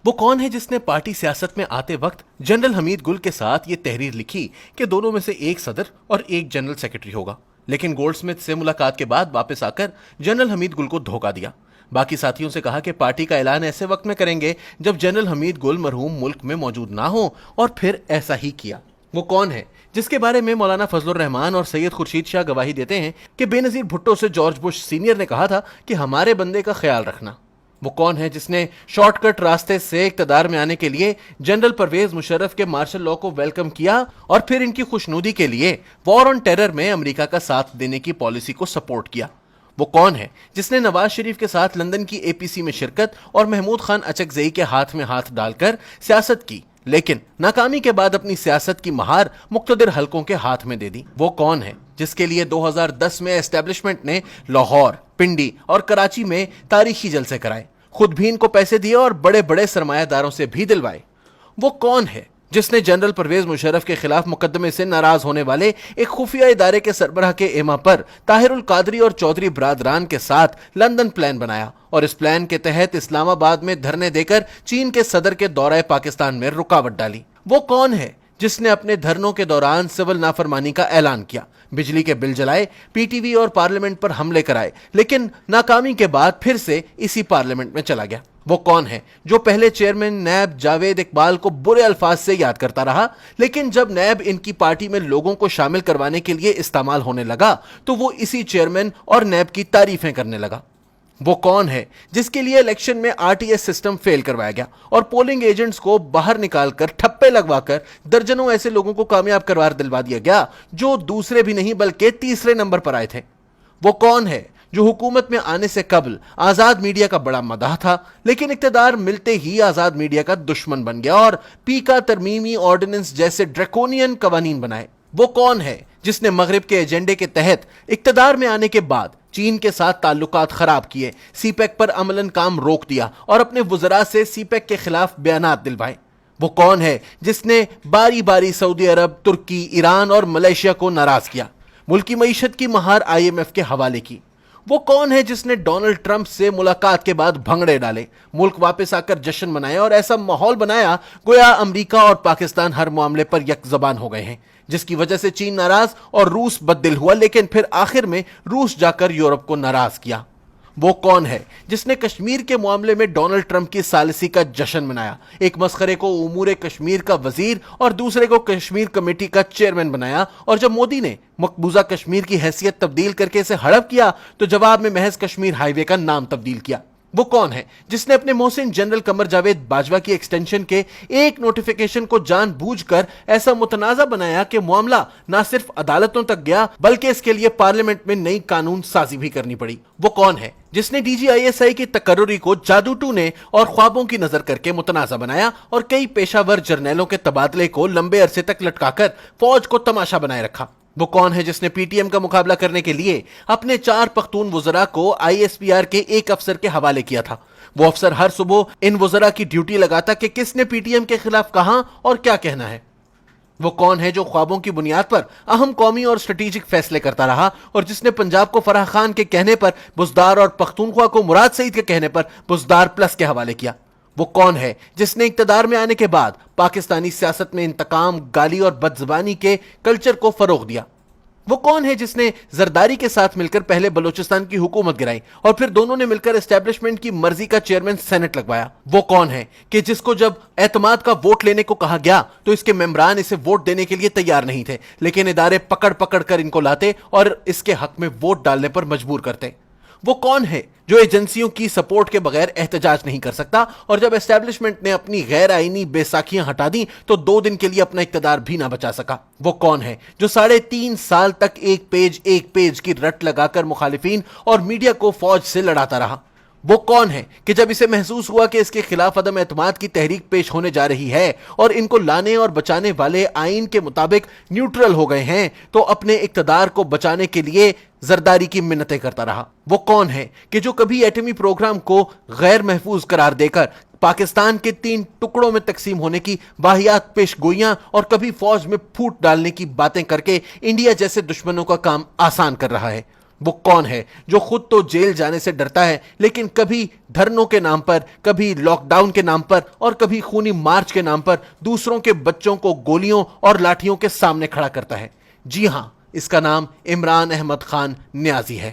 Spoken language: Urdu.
وہ کون ہے جس نے پارٹی سیاست میں آتے وقت جنرل حمید گل کے ساتھ یہ تحریر لکھی کہ دونوں میں سے ایک صدر اور ایک جنرل سیکرٹری ہوگا، لیکن گولڈ سمتھ سے ملاقات کے بعد واپس آ کر جنرل حمید گل کو دھوکہ دیا؟ باقی ساتھیوں سے کہا کہ پارٹی کا اعلان ایسے وقت میں کریں گے جب جنرل حمید گل مرحوم ملک میں موجود نہ ہو، اور پھر ایسا ہی کیا۔ وہ کون ہے جس کے بارے میں مولانا فضل الرحمان اور سید خورشید شاہ گواہی دیتے ہیں کہ بے نظیر بھٹو سے جارج بش سینئر نے کہا تھا کہ ہمارے بندے کا خیال رکھنا؟ وہ کون ہے جس نے شارٹ کٹ راستے سے اقتدار میں آنے کے لیے جنرل پرویز مشرف کے مارشل لاء کو ویلکم کیا اور پھر ان کی خوشنودی کے لیے وار آن ٹیرر میں امریکہ کا ساتھ دینے کی پالیسی کو سپورٹ کیا؟ وہ کون ہے جس نے نواز شریف کے ساتھ لندن کی اے پی سی میں شرکت اور محمود خان اچکزئی کے ہاتھ میں ہاتھ ڈال کر سیاست کی، لیکن ناکامی کے بعد اپنی سیاست کی مہار مقتدر حلقوں کے ہاتھ میں دے دی؟ وہ کون ہے جس کے لیے 2010 میں اسٹیبلشمنٹ نے لاہور، پنڈی اور کراچی میں تاریخی جلسے کرائے، خود بھی ان کو پیسے دیے اور بڑے بڑے سرمایہ داروں سے بھی دلوائے؟ وہ کون ہے جس نے جنرل پرویز مشرف کے خلاف مقدمے سے ناراض ہونے والے ایک خفیہ ادارے کے سربراہ کے ایما پر طاہر القادری اور چودھری برادران کے ساتھ لندن پلان بنایا اور اس پلان کے تحت اسلام آباد میں دھرنے دے کر چین کے صدر کے دورہ پاکستان میں رکاوٹ ڈالی؟ وہ کون ہے جس نے اپنے دھرنوں کے دوران سول نافرمانی کا اعلان کیا، بجلی کے بل جلائے، پی ٹی وی اور پارلیمنٹ پر حملے کرائے، لیکن ناکامی کے بعد پھر سے اسی پارلیمنٹ میں چلا گیا؟ وہ کون ہے جو پہلے چیئرمین نیب جاوید اقبال کو برے الفاظ سے یاد کرتا رہا، لیکن جب نیب ان کی پارٹی میں لوگوں کو شامل کروانے کے لیے استعمال ہونے لگا تو وہ اسی چیئرمین اور نیب کی تعریفیں کرنے لگا؟ وہ کون ہے جس کے لیے الیکشن میں R T S system fail کروایا گیا اور پولنگ ایجنٹس کو باہر نکال کر ٹھپے لگوا کر درجنوں ایسے لوگوں کو کامیاب کروا دلوا دیا گیا جو دوسرے بھی نہیں بلکہ تیسرے نمبر پر آئے تھے؟ وہ کون ہے جو حکومت میں آنے سے قبل آزاد میڈیا کا بڑا مداح تھا، لیکن اقتدار ملتے ہی آزاد میڈیا کا دشمن بن گیا اور پیکا ترمیمی آرڈیننس جیسے ڈریکونین قوانین بنائے؟ وہ کون ہے جس نے مغرب کے ایجنڈے کے تحت اقتدار میں آنے کے بعد چین کے ساتھ تعلقات خراب کیے، سی پیک پر عملاً کام روک دیا اور اپنے وزراء سے سی پیک کے خلاف بیانات دلوائے؟ وہ کون ہے جس نے باری باری سعودی عرب، ترکی، ایران اور ملیشیا کو ناراض کیا، ملکی معیشت کی مہار آئی ایم ایف کے حوالے کی؟ وہ کون ہے جس نے ڈونلڈ ٹرمپ سے ملاقات کے بعد بھنگڑے ڈالے، ملک واپس آ کر جشن منایا اور ایسا ماحول بنایا گویا امریکہ اور پاکستان ہر معاملے پر یک زبان ہو گئے ہیں، جس کی وجہ سے چین ناراض اور روس بددل ہوا، لیکن پھر آخر میں روس جا کر یورپ کو ناراض کیا؟ وہ کون ہے جس نے کشمیر کے معاملے میں ڈونلڈ ٹرمپ کی ثالثی کا جشن منایا، ایک مسخرے کو امور کشمیر کا وزیر اور دوسرے کو کشمیر کمیٹی کا چیئرمین بنایا، اور جب مودی نے مقبوضہ کشمیر کی حیثیت تبدیل کر کے اسے ہڑپ کیا تو جواب میں محض کشمیر ہائی وے کا نام تبدیل کیا؟ وہ کون ہے جس نے اپنے محسن جنرل قمر جاوید باجوہ کی ایکسٹینشن کے ایک نوٹیفیکیشن کو جان بوجھ کر ایسا متنازع بنایا کہ معاملہ نہ صرف عدالتوں تک گیا بلکہ اس کے لیے پارلیمنٹ میں نئی قانون سازی بھی کرنی پڑی؟ وہ کون ہے جس نے D G I S I کی تقرری کو جادو ٹونے اور خوابوں کی نظر کر کے متنازع بنایا اور کئی پیشہ ور جرنیلوں کے تبادلے کو لمبے عرصے تک لٹکا کر فوج کو تماشا بنائے رکھا؟ وہ کون ہے جس نے پی ٹی ایم کا مقابلہ کرنے کے لیے اپنے 4 پختون وزراء کو آئی ایس پی آر کے ایک افسر کے حوالے کیا تھا؟ وہ افسر ہر صبح ان وزراء کی ڈیوٹی لگاتا کہ کس نے پی ٹی ایم کے خلاف کہاں اور کیا کہنا ہے؟ وہ کون ہے جو خوابوں کی بنیاد پر اہم قومی اور اسٹریٹجک فیصلے کرتا رہا اور جس نے پنجاب کو فرح خان کے کہنے پر بزدار اور پختونخوا کو مراد سعید کے کہنے پر بزدار پلس کے حوالے کیا؟ وہ کون ہے جس نے اقتدار میں آنے کے بعد پاکستانی سیاست میں انتقام، گالی اور بدزبانی کے کلچر کو فروغ دیا؟ وہ کون ہے جس نے زرداری کے ساتھ مل کر پہلے بلوچستان کی حکومت گرائی اور پھر دونوں نے مل کر اسٹیبلشمنٹ کی مرضی کا چیئرمین سینٹ لگوایا؟ وہ کون ہے کہ جس کو جب اعتماد کا ووٹ لینے کو کہا گیا تو اس کے ممبران اسے ووٹ دینے کے لیے تیار نہیں تھے، لیکن ادارے پکڑ پکڑ کر ان کو لاتے اور اس کے حق میں ووٹ ڈالنے پر مجبور کرتے؟ وہ کون ہے جو ایجنسیوں کی سپورٹ کے بغیر احتجاج نہیں کر سکتا اور جب اسٹیبلشمنٹ نے اپنی غیر آئینی بے ساکھیاں ہٹا دیں تو 2 دن کے لیے اپنا اقتدار بھی نہ بچا سکا؟ وہ کون ہے جو 3.5 سال تک ایک پیج کی رٹ لگا کر مخالفین اور میڈیا کو فوج سے لڑاتا رہا؟ وہ کون ہے کہ جب اسے محسوس ہوا کہ اس کے خلاف عدم اعتماد کی تحریک پیش ہونے جا رہی ہے اور ان کو لانے اور بچانے والے آئین کے مطابق نیوٹرل ہو گئے ہیں تو اپنے اقتدار کو بچانے کے لیے زرداری کی منتیں کرتا رہا؟ وہ کون ہے کہ جو کبھی ایٹمی پروگرام کو غیر محفوظ قرار دے کر پاکستان کے 3 ٹکڑوں میں تقسیم ہونے کی واہیات پیش گوئیاں اور کبھی فوج میں پھوٹ ڈالنے کی باتیں کر کے انڈیا جیسے دشمنوں کا کام آسان کر رہا ہے؟ وہ کون ہے جو خود تو جیل جانے سے ڈرتا ہے لیکن کبھی دھرنوں کے نام پر، کبھی لاک ڈاؤن کے نام پر اور کبھی خونی مارچ کے نام پر دوسروں کے بچوں کو گولیوں اور لاٹھیوں کے سامنے کھڑا کرتا ہے؟ جی ہاں، اس کا نام عمران احمد خان نیازی ہے۔